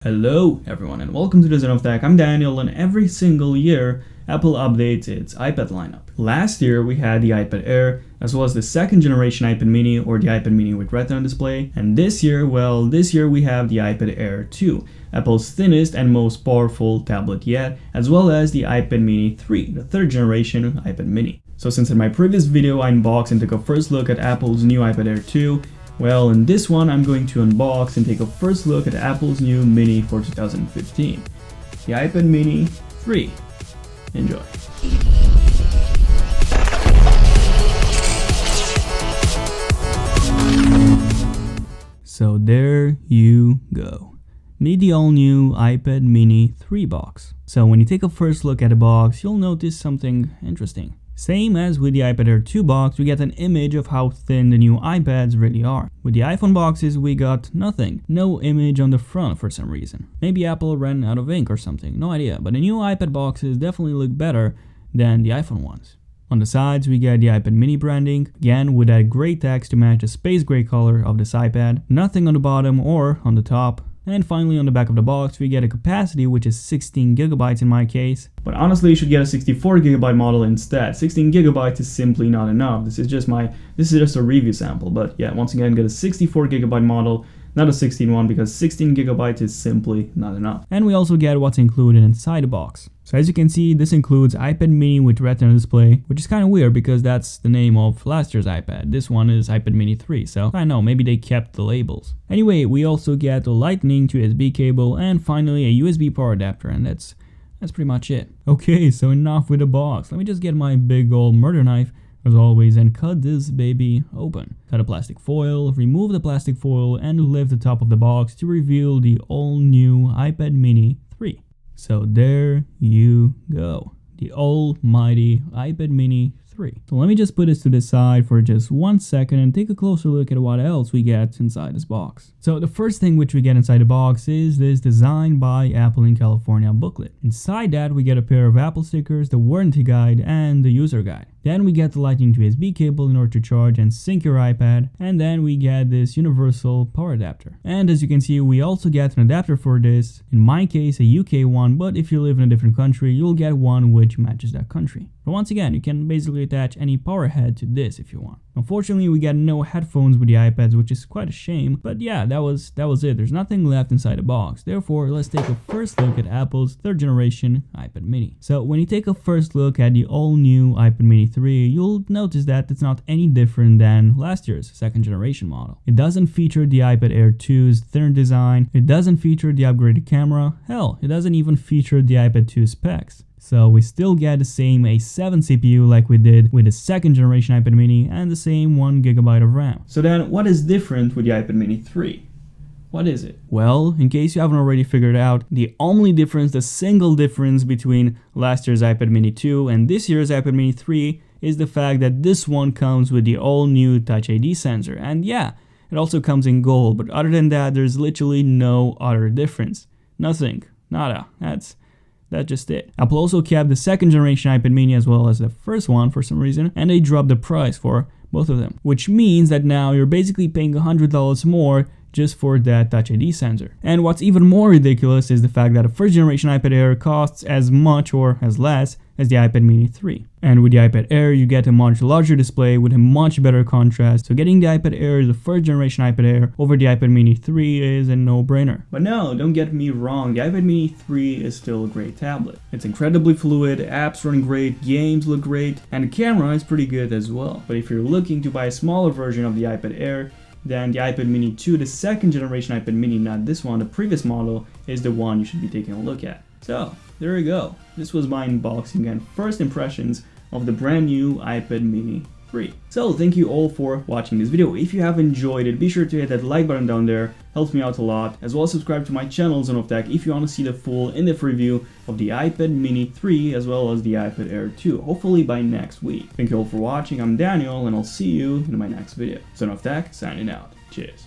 Hello everyone and welcome to the Zone of Tech. I'm Daniel, and every single year Apple updates its iPad lineup. Last year we had the iPad Air, as well as the second generation iPad mini or the iPad mini with Retina display. And this year we have the iPad Air 2, Apple's thinnest and most powerful tablet yet, as well as the iPad mini 3, the third generation iPad mini. So since in my previous video I unboxed and took a first look at Apple's new iPad Air 2, well, in this one I'm going to unbox and take a first look at Apple's new Mini for 2015, the iPad Mini 3. Enjoy. So there you go. Meet the all-new iPad Mini 3 box. So when you take a first look at the box, you'll notice something interesting. Same as with the iPad Air 2 box, we get an image of how thin the new iPads really are. With the iPhone boxes, we got nothing. No image on the front for some reason. Maybe Apple ran out of ink or something, no idea. But the new iPad boxes definitely look better than the iPhone ones. On the sides, we get the iPad mini branding, again with that gray text to match the space gray color of this iPad. Nothing on the bottom or on the top. And finally, on the back of the box, we get a capacity which is 16 gigabytes in my case. But honestly, you should get a 64 gigabyte model instead. 16 gigabytes is simply not enough. This is just a review sample. But yeah, once again, get a 64 gigabyte model, not a 16 one, because 16 gigabytes is simply not enough. And we also get what's included inside the box. So as you can see, this includes iPad mini with Retina display, which is kind of weird because that's the name of last year's iPad. This one is iPad mini 3, so I don't know, maybe they kept the labels. Anyway, we also get a Lightning to USB cable and finally a USB power adapter, and that's pretty much it. Okay, so enough with the box. Let me just get my big old murder knife as always and cut this baby open. Cut a plastic foil, remove the plastic foil and lift the top of the box to reveal the all new iPad mini 3. So there you go, the almighty iPad mini 3. So let me just put this to the side for just 1 second and take a closer look at what else we get inside this box. So the first thing which we get inside the box is this Designed by Apple in California booklet. Inside that we get a pair of Apple stickers, the warranty guide and the user guide. Then we get the Lightning to USB cable in order to charge and sync your iPad, and then we get this universal power adapter. And as you can see, we also get an adapter for this, in my case a UK one, but if you live in a different country, you'll get one which matches that country. But once again, you can basically attach any power head to this if you want. Unfortunately, we get no headphones with the iPads, which is quite a shame, but yeah, that was it. There's nothing left inside the box. Therefore, let's take a first look at Apple's third generation iPad mini. So when you take a first look at the all new iPad mini 3, you'll notice that it's not any different than last year's second generation model. It doesn't feature the iPad Air 2's thinner design, it doesn't feature the upgraded camera, hell, it doesn't even feature the iPad 2 specs. So we still get the same A7 CPU like we did with the second generation iPad mini and the same 1GB of RAM. So then what is different with the iPad mini 3? What is it? Well, in case you haven't already figured out, the only difference, the single difference between last year's iPad mini 2 and this year's iPad mini 3 is the fact that this one comes with the all new Touch ID sensor. And yeah, it also comes in gold, but other than that, there's literally no other difference. Nothing. Nada. That's just it. Apple also kept the second generation iPad mini as well as the first one for some reason, and they dropped the price for both of them. Which means that now you're basically paying $100 more just for that Touch ID sensor. And what's even more ridiculous is the fact that a first generation iPad Air costs as much or as less as the iPad mini 3. And with the iPad Air, you get a much larger display with a much better contrast, so getting the iPad Air, the first generation iPad Air, over the iPad mini 3 is a no-brainer. But no, don't get me wrong, the iPad mini 3 is still a great tablet. It's incredibly fluid, apps run great, games look great, and the camera is pretty good as well. But if you're looking to buy a smaller version of the iPad Air, then the iPad mini 2, the second generation iPad mini, not this one, the previous model, is the one you should be taking a look at. So, there you go. This was my unboxing and first impressions of the brand new iPad mini 3. So, thank you all for watching this video. If you have enjoyed it, be sure to hit that like button down there, helps me out a lot, as well as subscribe to my channel, Zone of Tech, if you want to see the full in-depth review of the iPad mini 3 as well as the iPad Air 2, hopefully by next week. Thank you all for watching, I'm Daniel, and I'll see you in my next video. Zone of Tech, signing out. Cheers.